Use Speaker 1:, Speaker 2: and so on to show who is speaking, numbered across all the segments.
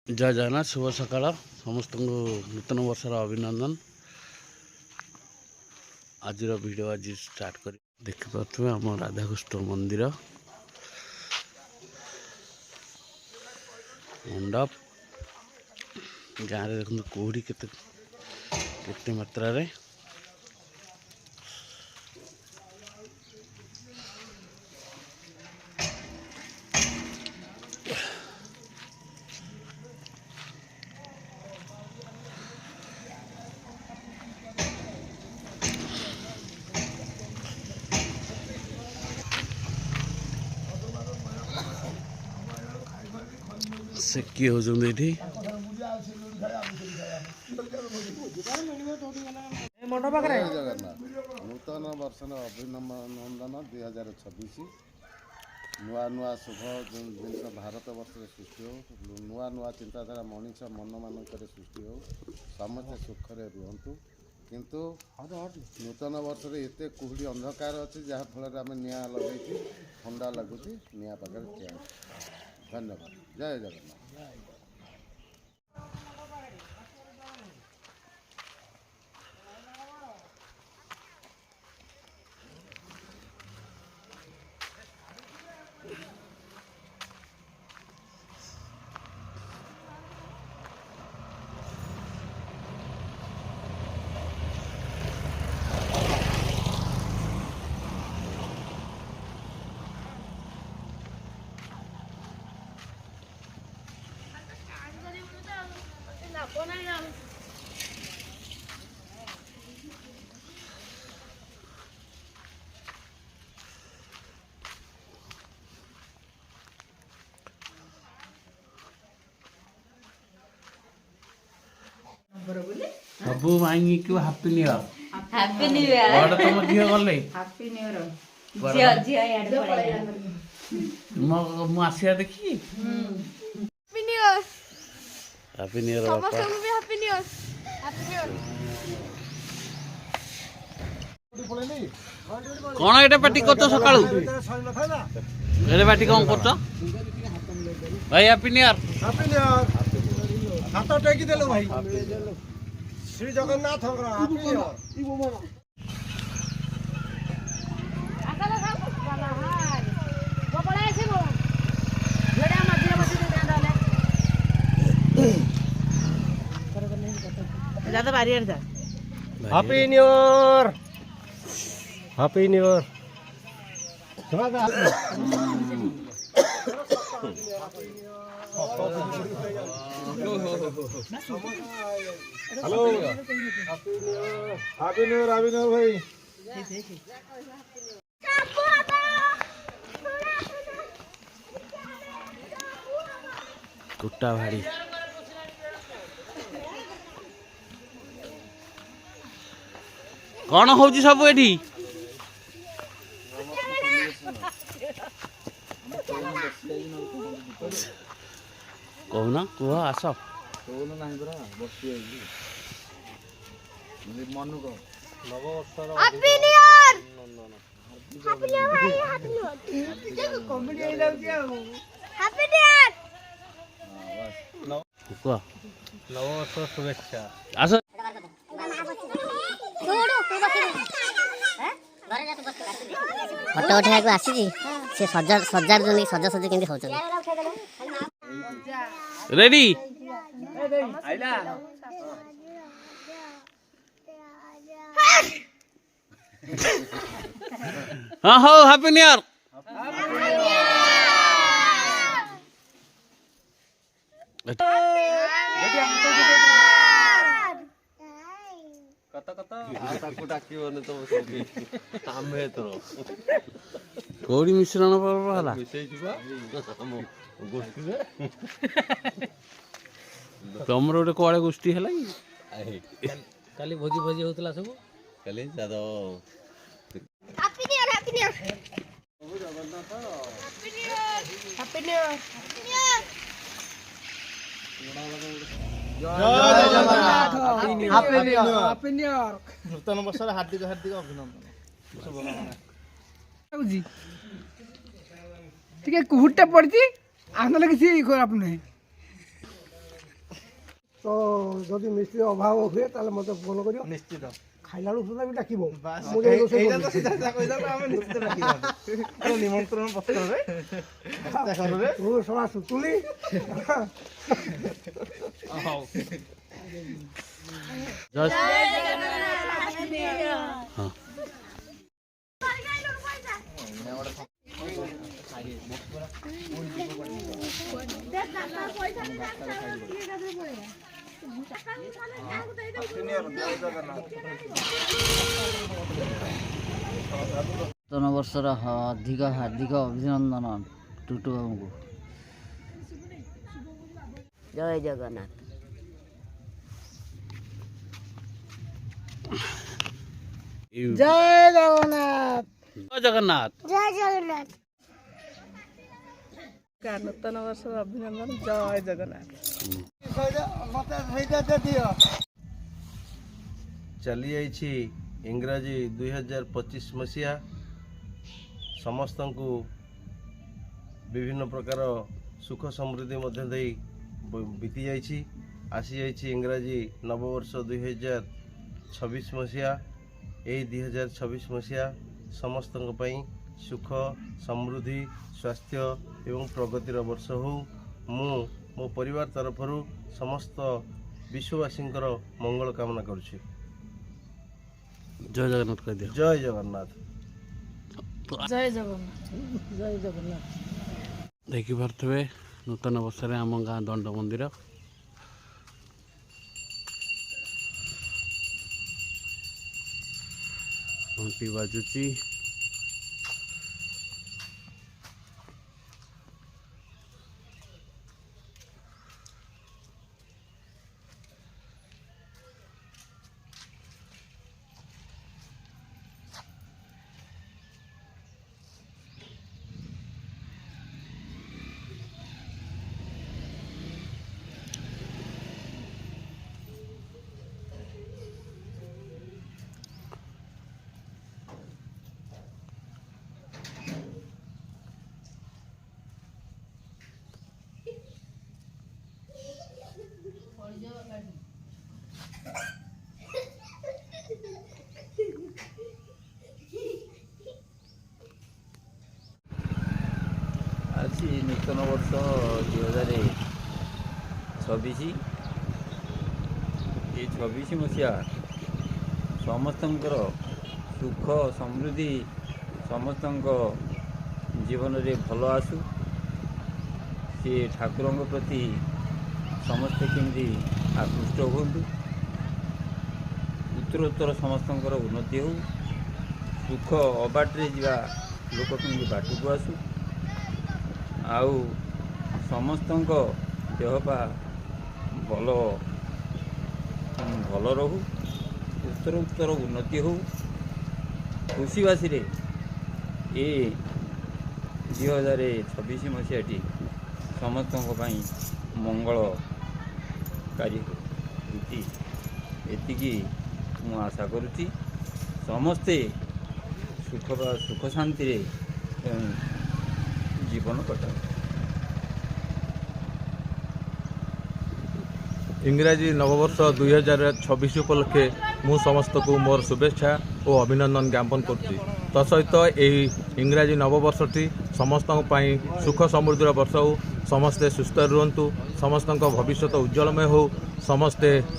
Speaker 1: जय जगन्नाथ शुभ सकाळ समस्त नूतन वर्षर अभिनंदन। आज वीडियो आज स्टार्ट कर देखिपे आम राधाकृष्ण मंदिर मंडप गाँव में देखते कोहड़ी केते मात्रा रे से किए हो ये
Speaker 2: नूतन वर्ष अभिनंदन 2026 नुआ नुआ शुभ जिन भारत वर्ष सृष्टि हो नुआ नुआ चिंताधारा मनीष मन मानक सृष्टि हो समस्ते सुखरे रुहतु किंतु नूतन वर्ष एत कुहड़ी अंधकार अच्छी जहाँफल आम निआ लगे ठंडा लगुच निआ पाखे ठिया। धन्यवाद। जय जगन्नाथ।
Speaker 1: सबू मांगी क्यों happy new year.
Speaker 3: Happy new year.
Speaker 1: बड़ तुम झियो गले
Speaker 3: हैप्पी न्यू ईयर। झियो झियो याद पड़े
Speaker 1: मु आसिया देखी
Speaker 4: happy new year.
Speaker 1: Happy new year
Speaker 4: समस्त को भी happy new year. Happy new year.
Speaker 1: कौन एटा पार्टी करतो सकाळू एटा पार्टी कौन करतो भाई happy new year.
Speaker 5: Happy new year. हाथ टेकी देलो भाई Shri Jagannath happy new year.
Speaker 4: आकाला खाऊ वाला हाय गोपळा आसे गो भेडा मधे मधे दांडाले ज्यादा बारी जा।
Speaker 5: Happy new year. Happy new year. Hello happy new year भाई।
Speaker 1: कुट्टा भाड़ी कौन होची सब एठी कहना कह आस
Speaker 4: happy new year. Happy new भाई हैप्पी न्यू ईयर। कॉमेडी आई लाउची आ हैप्पी न्यू ईयर।
Speaker 1: कह
Speaker 5: नववर्ष शुभेच्छा।
Speaker 1: आस
Speaker 6: फटो उठाइक आसी से सजार सजार जो सजासजी केमती हो
Speaker 1: रेडी हाँ हो हैप्पी न्यू ईयर। कौड़ी मिश्रण पर्व तुम गोटे कड़े गोष्ठी है
Speaker 5: काली भोजी भोजी होतला सब
Speaker 2: कल ज्यादा
Speaker 4: happy new year. Happy new year. Happy new year. Happy new year.
Speaker 5: Happy new year. नूतन वर्ष हार्दिक हार्दिक अभिनंदन शुभकामना।
Speaker 7: टे कुहुटा पड़ी आंदोलन किसी खराब नहीं
Speaker 5: ତ ଯଦି ମିସ୍ତ୍ରୀ ଅଭାବ ହୁଏ ତାହେଲେ ମୋତେ ଫୋନ୍ କରିବ
Speaker 4: ନିଶ୍ଚିତ
Speaker 5: ଖାଇଲା ବେଳକୁ ସୁଦ୍ଧା ବି ଡାକିବ
Speaker 4: ବାସ୍
Speaker 5: ମୁଁ ଯାଇ ରୋଷେଇ
Speaker 4: ଏଇଟା ତ
Speaker 5: କରିଦେବି।
Speaker 4: ସିଧା ସିଧା କହିଦେବ ଆମେ ନିଶ୍ଚିତ ଡାକିଥାନ୍ତୁ ନିମନ୍ତ୍ରଣ ପତ୍ରରେ ହସ୍ତାକ୍ଷରରେ
Speaker 5: ତୁ ଶଳା ସୁତୁଲି
Speaker 1: ହଉ ଜୟ ହଁ ନୂତନ ବର୍ଷର ଅଧିକ ହାର୍ଦ୍ଦିକ ଅଭିନନ୍ଦନ ଟୁଟୁ ବାବୁଙ୍କୁ।
Speaker 6: ଜୟ ଜଗନ୍ନାଥ।
Speaker 5: ଜୟ ଜଗନ୍ନାଥ
Speaker 1: ଜୟ ଜଗନ୍ନାଥ।
Speaker 6: ଜୟ ଜଗନ୍ନାଥ।
Speaker 4: ନୂତନ ବର୍ଷର ଅଭିନନ୍ଦନ ଜୟ ଜଗନ୍ନାଥ
Speaker 5: ମୋତେ ସେଇଟା ଦିଅ
Speaker 7: ଚାଲି ଯାଇଛି ଇଂରାଜୀ 2025 ମସିହା। ସମସ୍ତଙ୍କୁ ବିଭିନ୍ନ ପ୍ରକାର ସୁଖ ସମୃଦ୍ଧି ମଧ୍ୟ ଦେଇ ବିତି ଯାଇଛି। ଆସିଯାଇଛି ଇଂରାଜୀ ନବବର୍ଷ 2026 ମସିହା। ଏହି 2026 ମସିହା ସମସ୍ତଙ୍କ ପାଇଁ ସୁଖ ସମୃଦ୍ଧି ସ୍ୱାସ୍ଥ୍ୟ ଏବଂ ପ୍ରଗତିର ବର୍ଷ ହେଉ। ମୁଁ ମୋ ପରିବାର ତରଫରୁ ସମସ୍ତ ବିଶ୍ୱବାସୀଙ୍କର ମଙ୍ଗଳ କାମନା କରୁଛି।
Speaker 1: ଜୟ ଜଗନ୍ନାଥ କହିଦିଅ।
Speaker 7: ଜୟ ଜଗନ୍ନାଥ।
Speaker 1: ଦେଖିପାରୁଥିବେ ନୂତନ ବର୍ଷରେ ଆମ ଗାଁ ଦଣ୍ଡ ମନ୍ଦିର ଘଣ୍ଟି ବାଜୁଛି।
Speaker 8: ଆଜି ନୂତନ ବର୍ଷ 2026। ଏ 26 ମସିହା ସମସ୍ତଙ୍କର ସୁଖ ସମୃଦ୍ଧି ସମସ୍ତଙ୍କ ଜୀବନରେ ଭଲ ଆସୁ। ସେ ଠାକୁରଙ୍କ ପ୍ରତି ସମସ୍ତେ କେମିତି ଆକୃଷ୍ଟ ହୁଅନ୍ତୁ। ଉତ୍ତରୋତ୍ତର ସମସ୍ତଙ୍କର ଉନ୍ନତି ହେଉ। ସୁଖ ଅବାଟରେ ଯିବା ଲୋକ କେମିତି ବାଟକୁ ଆସୁ। ଆଉ ସମସ୍ତଙ୍କ ଦେହ ପା ଭଲ ରହୁ। ଉତ୍ତର ଉନ୍ନତି ହେଉ। ଖୁସିବାସିରେ ଏ 2026 ମସିହାଟି ସମସ୍ତଙ୍କ ପାଇଁ ମଙ୍ଗଳକାରୀ ହେଉ। ଏତିକି ମୁଁ ଆଶା କରୁଛି। ସମସ୍ତେ ସୁଖ ଶାନ୍ତିରେ ଜୀବନ କଟାନ୍ତୁ।
Speaker 9: ଇଂରାଜୀ ନବବର୍ଷ 2026 ଉପଲକ୍ଷେ ମୁଁ ସମସ୍ତଙ୍କୁ ମୋର ଶୁଭେଚ୍ଛା ଓ ଅଭିନନ୍ଦନ ଜ୍ଞାପନ କରୁଛି। ତା ସହିତ ଏହି ଇଂରାଜୀ ନବବର୍ଷଟି ସମସ୍ତଙ୍କ ପାଇଁ ସୁଖ ସମୃଦ୍ଧିର ବର୍ଷ ହେଉ। ସମସ୍ତେ ସୁସ୍ଥ ରୁହନ୍ତୁ। ସମସ୍ତଙ୍କ ଭବିଷ୍ୟତ ଉଜ୍ଜଳମୟ ହେଉ।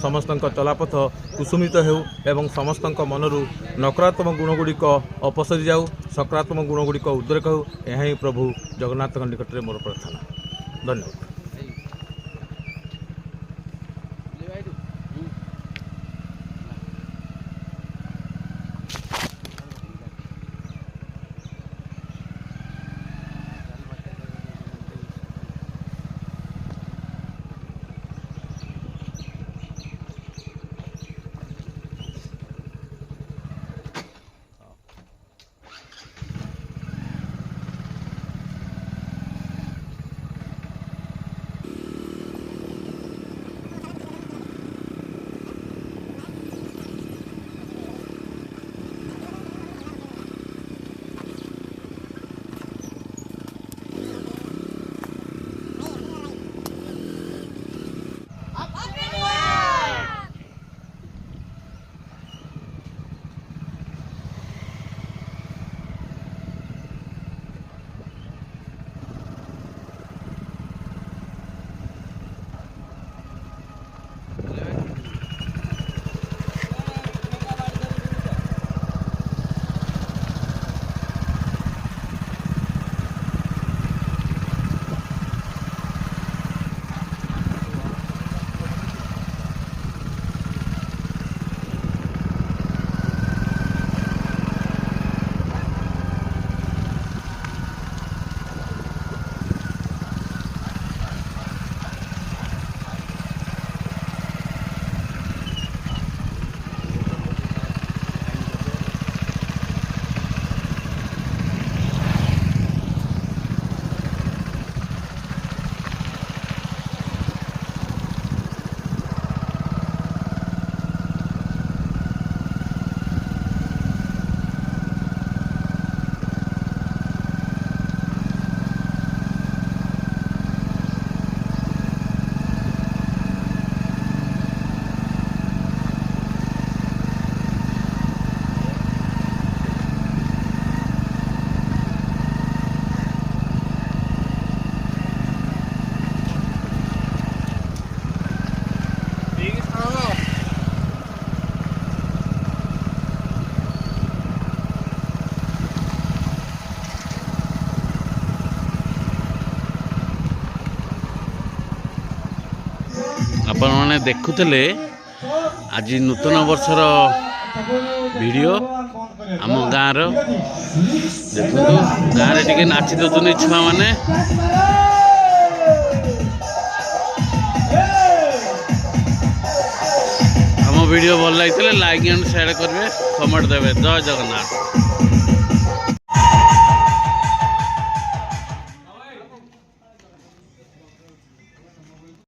Speaker 9: ସମସ୍ତଙ୍କ ଚଲାପଥ କୁସୁମିତ ହେଉ ଏବଂ ସମସ୍ତଙ୍କ ମନରୁ ନକାରାତ୍ମକ ଗୁଣଗୁଡ଼ିକ ଅପସରି ଯାଉ। ସକାରାତ୍ମକ ଗୁଣଗୁଡ଼ିକ ଉଦ୍ରେକ ହେଉ। ଏହା ହିଁ ପ୍ରଭୁ ଜଗନ୍ନାଥଙ୍କ ନିକଟରେ ମୋର ପ୍ରାର୍ଥନା। ଧନ୍ୟବାଦ।
Speaker 1: ଆପଣମାନେ ଦେଖୁଥିଲେ ଆଜି ନୂତନ ବର୍ଷର ଭିଡ଼ିଓ ଆମ ଗାଁର। ଦେଖନ୍ତୁ ଗାଁରେ ଟିକେ ନାଚି ଦେଉଛନ୍ତି ଛୁଆମାନେ। ଆମ ଭିଡ଼ିଓ ଭଲ ଲାଗିଥିଲେ ଲାଇକ୍ ଆଣ୍ଡ ସେୟାର କରିବେ, କମେଣ୍ଟ ଦେବେ। ଜୟ ଜଗନ୍ନାଥ।